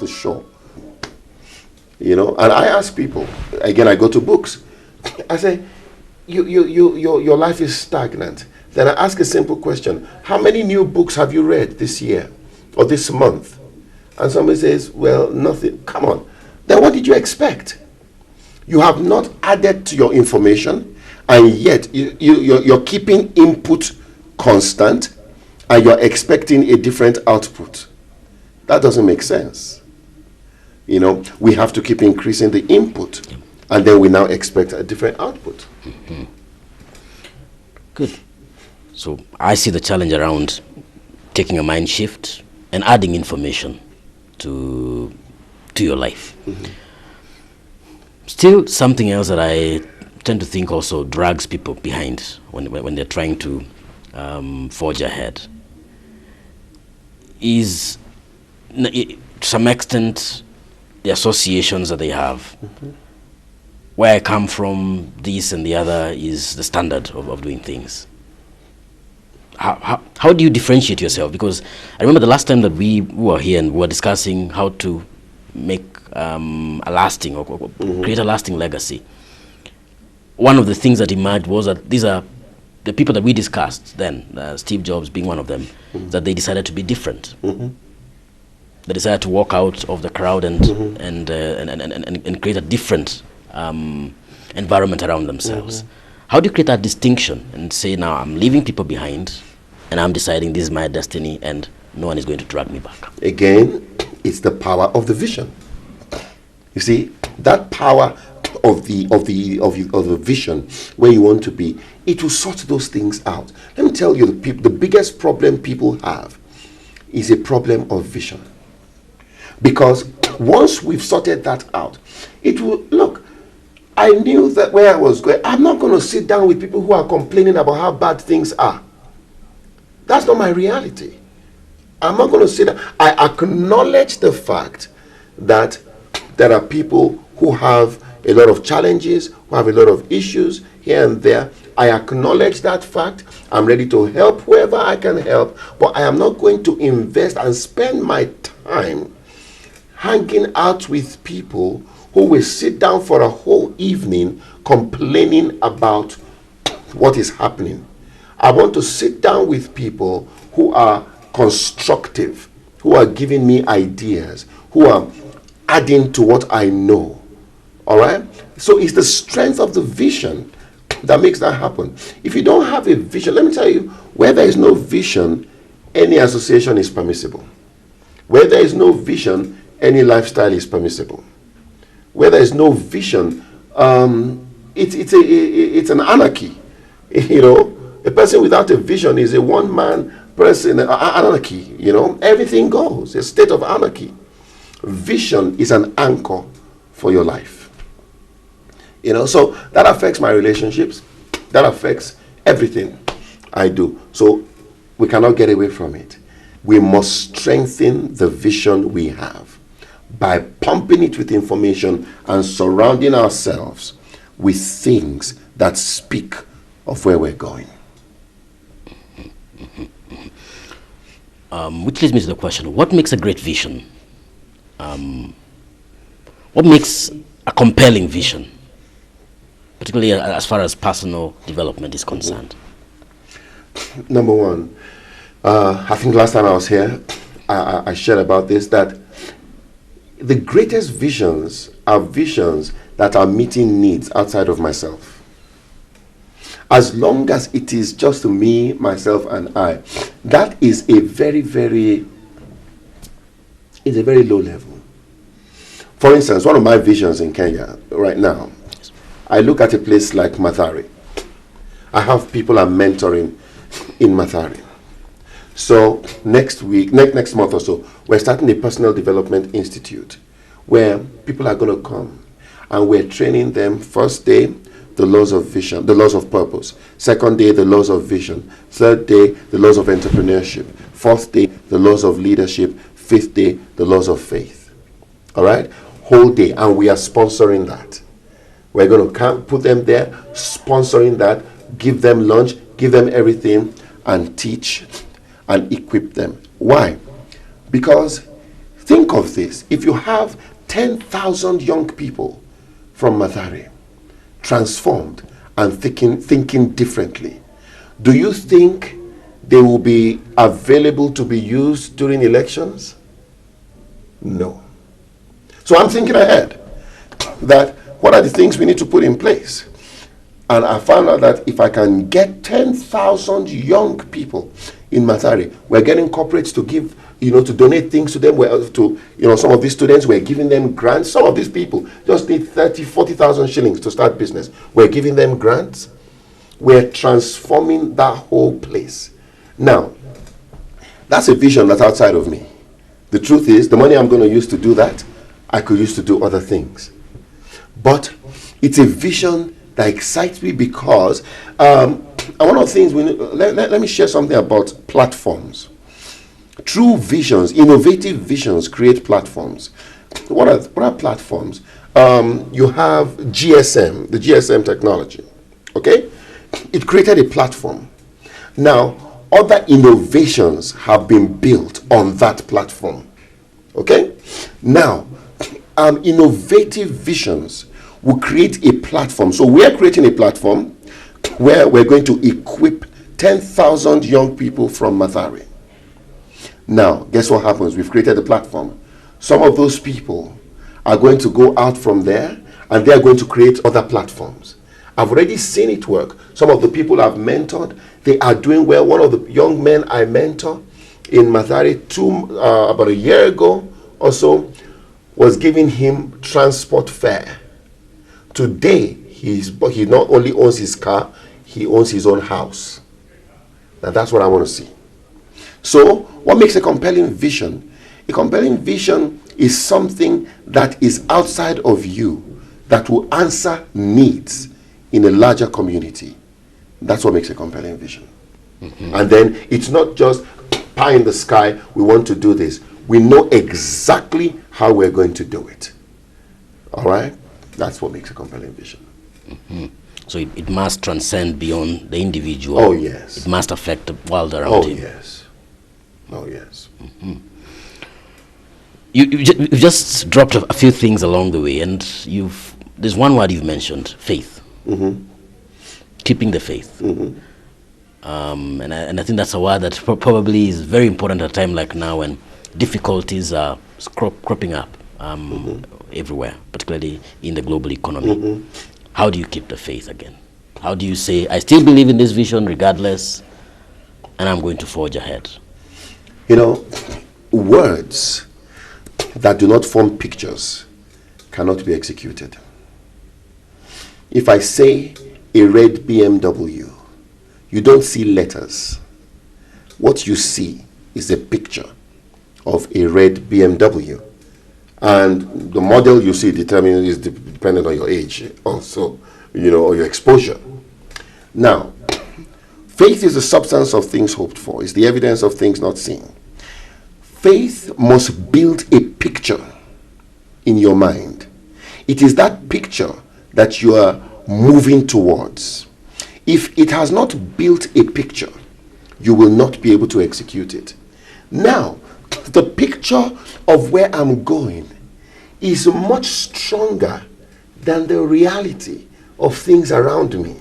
to shore. And I ask people, again, I go to books. I say, your life is stagnant. Then I ask a simple question. How many new books have you read this year or this month? And somebody says, well, nothing. Come on. Then what did you expect? You have not added to your information, and yet you're keeping input constant, and you're expecting a different output. That doesn't make sense. We have to keep increasing the input, and then we now expect a different output. Mm-hmm. Good. So I see the challenge around taking a mind shift and adding information to your life. Mm-hmm. Still, something else that I tend to think also drags people behind when they're trying to forge ahead is, to some extent, the associations that they have. Mm-hmm. Where I come from, this and the other is the standard of doing things. How do you differentiate yourself? Because I remember the last time that we were here and we were discussing how to make a lasting or create a lasting legacy. One of the things that emerged was that these are the people that we discussed then, Steve Jobs being one of them, that they decided to be different. Mm-hmm. They decided to walk out of the crowd and create a different environment around themselves. How do you create that distinction and say, now I'm leaving people behind and I'm deciding this is my destiny and no one is going to drag me back? Again, it's the power of the vision. You see, that power of the vision where you want to be, it will sort those things out. Let me tell you, the biggest problem people have is a problem of vision. Because once we've sorted that out, it will, look, I knew that where I was going, I'm not going to sit down with people who are complaining about how bad things are. That's not my reality. I'm not going to sit down. I acknowledge the fact that there are people who have a lot of challenges, who have a lot of issues here and there. I acknowledge that fact. I'm ready to help whoever I can help, but I am not going to invest and spend my time hanging out with people who will sit down for a whole evening complaining about what is happening. I want to sit down with people who are constructive, who are giving me ideas, who are adding to what I know. All right? So it's the strength of the vision that makes that happen. If you don't have a vision, let me tell you, where there is no vision, any association is permissible. Where there is no vision, any lifestyle is permissible. Where there is no vision, it's an anarchy. A person without a vision is a one-man person, anarchy. Everything goes. A state of anarchy. Vision is an anchor for your life. So that affects my relationships. That affects everything I do. So we cannot get away from it. We must strengthen the vision we have by pumping it with information and surrounding ourselves with things that speak of where we're going. Which leads me to the question, what makes a great vision? What makes a compelling vision, particularly as far as personal development is concerned? Number one, I think last time I was here, I shared about this, that the greatest visions are visions that are meeting needs outside of myself. As long as it is just me, myself, and I, that is a very, very low level. For instance, one of my visions in Kenya right now, I look at a place like Mathare. I have people I'm mentoring in Mathare. So next month or so, we're starting a personal development institute where people are going to come and we're training them. First day, the laws of vision, the laws of purpose. Second day, the laws of vision. Third day, the laws of entrepreneurship. Fourth day, the laws of leadership. Fifth day, the laws of faith. All right? Whole day. And we are sponsoring that. We're going to put them there, sponsoring that, give them lunch, give them everything, and teach and equip them. Why? Because Think of this. If you have 10,000 young people from Mathare transformed and thinking differently, do you think they will be available to be used during elections? No. So I'm thinking ahead that what are the things we need to put in place? And I found out that if I can get 10,000 young people in Mathare, we're getting corporates to give, to donate things to them. Some of these students, we're giving them grants. Some of these people just need 40,000 shillings to start business. We're giving them grants. We're transforming that whole place. Now, that's a vision that's outside of me. The truth is, the money I'm going to use to do that, I could use to do other things. But it's a vision that excites me because one of the things let me share something about platforms. True visions, innovative visions create platforms. What are platforms? You have GSM, the GSM technology. Okay? It created a platform. Now, other innovations have been built on that platform. Okay? Now, innovative visions will create a platform. So we're creating a platform where we're going to equip 10,000 young people from Mathare. Now, guess what happens? We've created a platform. Some of those people are going to go out from there and they're going to create other platforms. I've already seen it work. Some of the people I've mentored, they are doing well. One of the young men I mentor in Mathare about a year ago or so was giving him transport fare. Today, he not only owns his car, he owns his own house. Now that's what I want to see. So, what makes a compelling vision? A compelling vision is something that is outside of you that will answer needs in a larger community. That's what makes a compelling vision. Mm-hmm. And then it's not just pie in the sky, we want to do this. We know exactly how we're going to do it. All right? That's what makes a compelling vision. Mm-hmm. So it must transcend beyond the individual. Oh, yes. It must affect the world around him. Oh, yes. Oh, yes. Mm-hmm. You've just dropped a few things along the way, and there's one word you've mentioned, faith. Mm-hmm. Keeping the faith. Mm-hmm. And I think that's a word that probably is very important at a time like now when difficulties are cropping up everywhere, particularly in the global economy. Mm-hmm. How do you keep the faith again? How do you say, I still believe in this vision regardless, and I'm going to forge ahead? Words that do not form pictures cannot be executed. If I say a red BMW, you don't see letters. What you see is a picture of a red BMW. And the model you see is dependent on your age also, or your exposure. Now, faith is the substance of things hoped for. It's the evidence of things not seen. Faith must build a picture in your mind. It is that picture that you are moving towards. If it has not built a picture, you will not be able to execute it. Now, the picture of where I'm going is much stronger than the reality of things around me.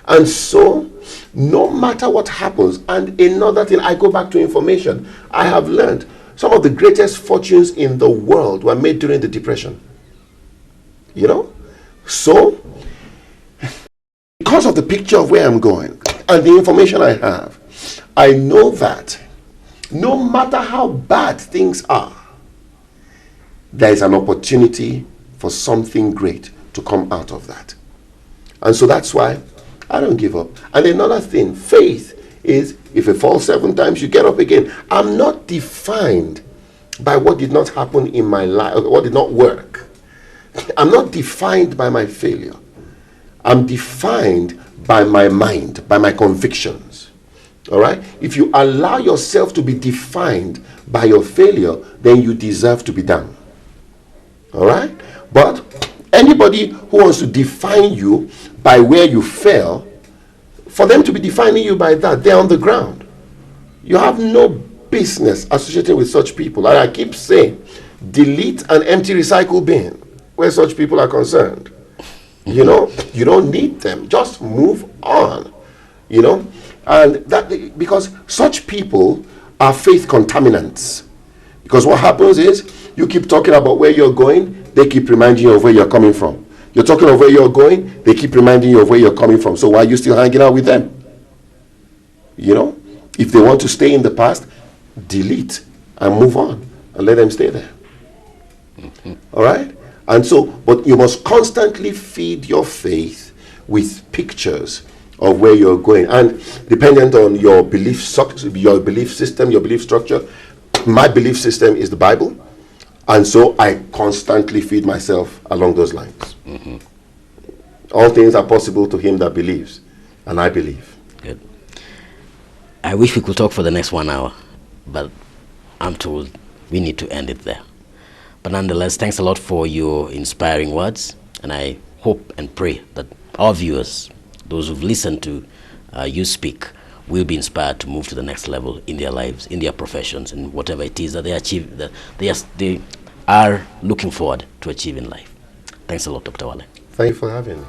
And so, no matter what happens, and another thing, I go back to information. I have learned some of the greatest fortunes in the world were made during the Depression. So, because of the picture of where I'm going and the information I have, I know that no matter how bad things are, there is an opportunity for something great to come out of that. And so that's why I don't give up. And another thing, faith is if you fall 7 times, you get up again. I'm not defined by what did not happen in my life, what did not work. I'm not defined by my failure. I'm defined by my mind, by my convictions. All right? If you allow yourself to be defined by your failure, then you deserve to be down. All right? But anybody who wants to define you by where you fell, for them to be defining you by that, they're on the ground. You have no business associated with such people. And I keep saying, delete an empty recycle bin where such people are concerned. You know, you don't need them. Just move on. You know, and that because such people are faith contaminants. Because what happens is you keep talking about where you're going, they keep reminding you of where you're coming from. You're talking of where you're going, they keep reminding you of where you're coming from. So why are you still hanging out with them? You know, if they want to stay in the past, delete and move on and let them stay there. All right? And so, but you must constantly feed your faith with pictures of where you're going. And dependent on your belief system, your belief structure, my belief system is the Bible. And so I constantly feed myself along those lines. All things are possible to him that believes. And I believe. Good. I wish we could talk for the next 1 hour, but I'm told we need to end it there. But nonetheless, thanks a lot for your inspiring words, and I hope and pray that our viewers, those who've listened to you speak, will be inspired to move to the next level in their lives, in their professions, and whatever it is that they achieve, that they are looking forward to achieve in life. Thanks a lot, Dr. Wale. Thank you for having me.